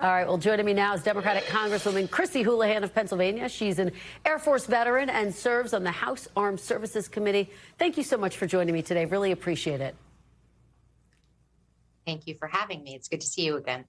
All right, well, joining me now is Democratic Congresswoman Chrissy Houlahan of Pennsylvania. She's an Air Force veteran and serves on the House Armed Services Committee. Thank you so much for joining me today. Really appreciate it. Thank you for having me. It's good to see you again.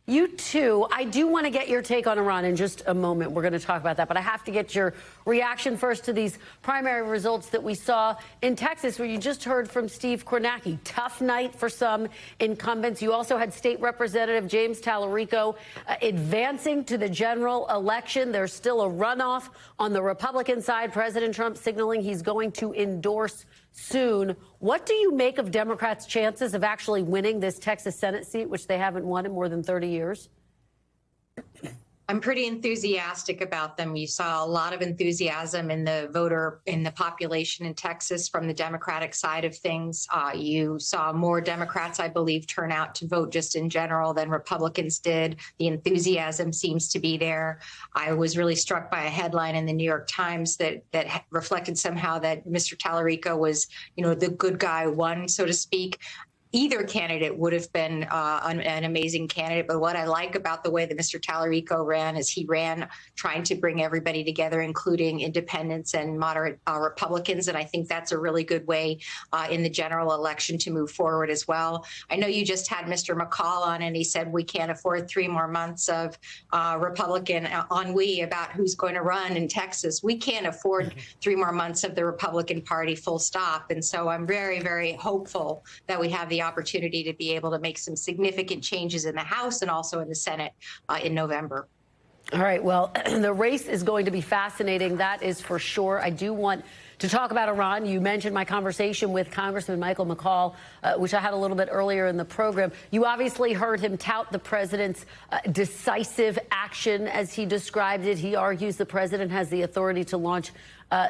You too. I do want to get your take on Iran in just a moment. We're going to talk about that, but I have to get your reaction first to these primary results that we saw in Texas, where you just heard from Steve Kornacki. Tough night for some incumbents. You also had State Representative James Tallarico advancing to the general election. There's still a runoff on the Republican side. President Trump signaling he's going to endorse soon. What do you make of Democrats' chances of actually winning this Texas Senate seat, which they haven't won in more than 30 years? I'm pretty enthusiastic about them. You saw a lot of enthusiasm in the population in Texas from the Democratic side of things. You saw more Democrats, I believe, turn out to vote just in general than Republicans did. The enthusiasm seems to be there. I was really struck by a headline in the New York Times that reflected somehow that Mr. Tallarico was, the good guy won, so to speak. Either candidate would have been an amazing candidate. But what I like about the way that Mr. Tallarico ran is he ran trying to bring everybody together, including independents and moderate Republicans. And I think that's a really good way in the general election to move forward as well. I know you just had Mr. McCall on, and he said we can't afford 3 more months of Republican ennui about who's going to run in Texas. We can't afford 3 more months of the Republican Party, full stop. And so I'm very, very hopeful that we have the opportunity to be able to make some significant changes in the House and also in the Senate in November. All right. Well, the race is going to be fascinating. That is for sure. I do want to talk about Iran. You mentioned my conversation with Congressman Michael McCall, which I had a little bit earlier in the program. You obviously heard him tout the president's decisive action, as he described it. He argues the president has the authority to launch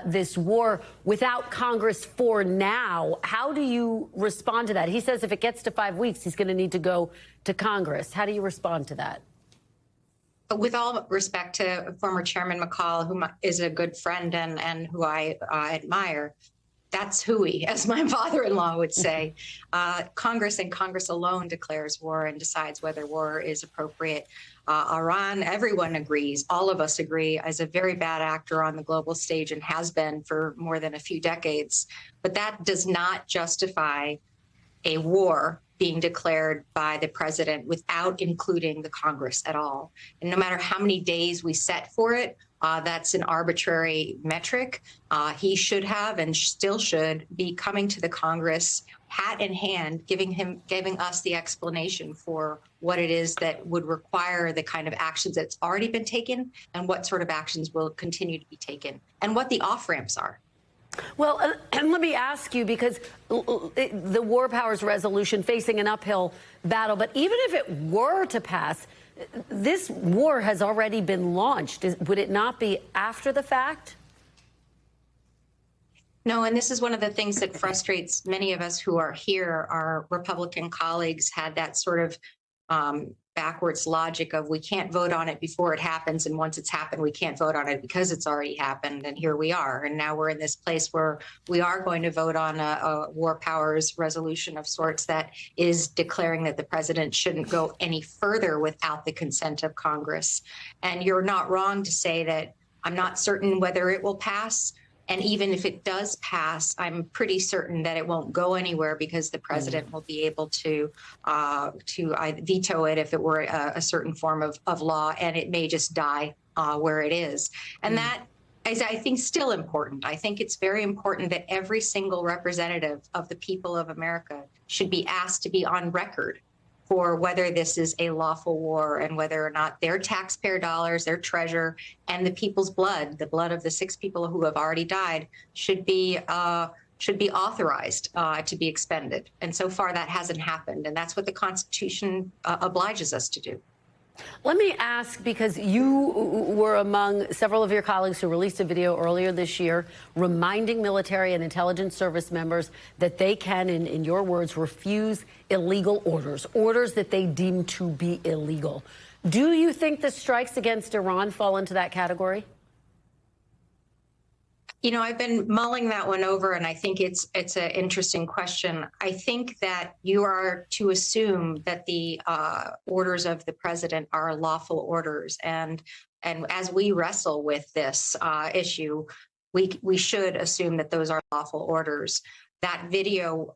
this war without Congress for now. How do you respond to that? He says if it gets to 5 weeks, he's going to need to go to Congress. How do you respond to that? With all respect to former Chairman McCall, who is a good friend and who I admire, that's hooey, as my father-in-law would say. Congress and Congress alone declares war and decides whether war is appropriate. Iran, everyone agrees, all of us agree, is a very bad actor on the global stage and has been for more than a few decades. But that does not justify a war being declared by the president without including the Congress at all. And no matter how many days we set for it, that's an arbitrary metric. He should have and still should be coming to the Congress hat in hand, giving us the explanation for what it is that would require the kind of actions that's already been taken and what sort of actions will continue to be taken and what the off-ramps are. Well, and let me ask you, because the War Powers Resolution facing an uphill battle, but even if it were to pass, this war has already been launched. Would it not be after the fact? No, and this is one of the things that frustrates many of us who are here. Our Republican colleagues had that sort of backwards logic of we can't vote on it before it happens, and once it's happened, we can't vote on it because it's already happened, and here we are. And now we're in this place where we are going to vote on a war powers resolution of sorts that is declaring that the president shouldn't go any further without the consent of Congress. And you're not wrong to say that I'm not certain whether it will pass. And even if it does pass, I'm pretty certain that it won't go anywhere because the president will be able to veto it if it were a certain form of law, and it may just die where it is. And that is, I think, still important. I think it's very important that every single representative of the people of America should be asked to be on record for whether this is a lawful war and whether or not their taxpayer dollars, their treasure, and the people's blood, the blood of the 6 people who have already died, should be authorized to be expended. And so far, that hasn't happened. And that's what the Constitution obliges us to do. Let me ask, because you were among several of your colleagues who released a video earlier this year reminding military and intelligence service members that they can, in your words, refuse illegal orders that they deem to be illegal. Do you think the strikes against Iran fall into that category? I've been mulling that one over, and I think it's an interesting question. I think that you are to assume that the orders of the president are lawful orders, and as we wrestle with this issue, we should assume that those are lawful orders. That video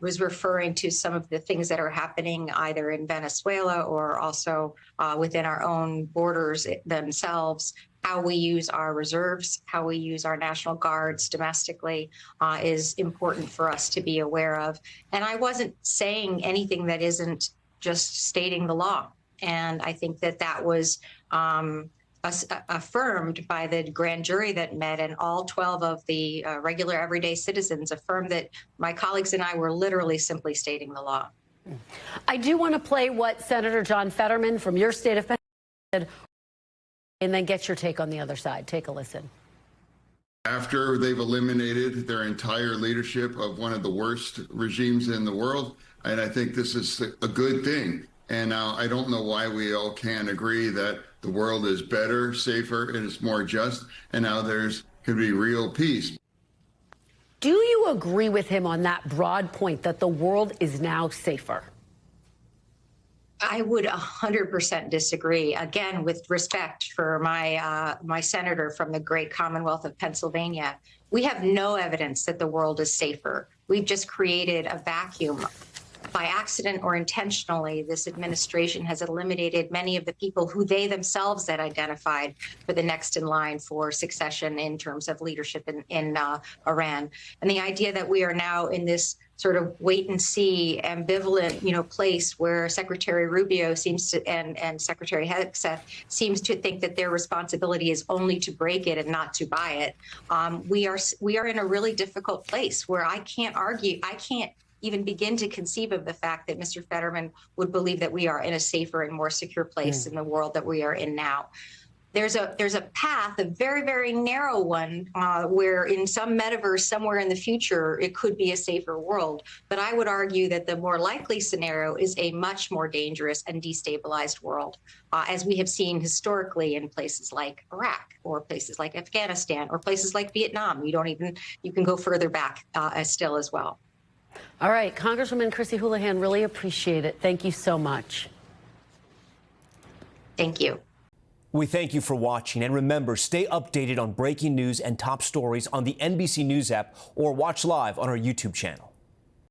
was referring to some of the things that are happening either in Venezuela or also within our own borders themselves. How we use our reserves, how we use our National Guards domestically is important for us to be aware of. And I wasn't saying anything that isn't just stating the law. And I think that that was affirmed by the grand jury that met, and all 12 of the regular everyday citizens affirmed that my colleagues and I were literally simply stating the law. I do want to play what Senator John Fetterman from your state of Pennsylvania said, and then get your take on the other side. Take a listen. After they've eliminated their entire leadership of one of the worst regimes in the world, and I think this is a good thing. And I don't know why we all can't agree that the world is better, safer, and it's more just, and now can be real peace. Do you agree with him on that broad point that the world is now safer? I would 100% disagree. Again, with respect for my senator from the great Commonwealth of Pennsylvania, we have no evidence that the world is safer. We've just created a vacuum. By accident or intentionally, this administration has eliminated many of the people who they themselves had identified for the next in line for succession in terms of leadership in Iran. And the idea that we are now in this sort of wait and see, ambivalent, place where Secretary Rubio seems to and Secretary Hegseth seems to think that their responsibility is only to break it and not to buy it. We are in a really difficult place where I can't even begin to conceive of the fact that Mr. Fetterman would believe that we are in a safer and more secure place in the world that we are in now. There's a path, a very, very narrow one, where in some metaverse somewhere in the future, it could be a safer world. But I would argue that the more likely scenario is a much more dangerous and destabilized world, as we have seen historically in places like Iraq or places like Afghanistan or places like Vietnam. You can go further back still as well. All right, Congresswoman Chrissy Houlahan, really appreciate it. Thank you so much. Thank you. We thank you for watching, and remember, stay updated on breaking news and top stories on the NBC News app or watch live on our YouTube channel.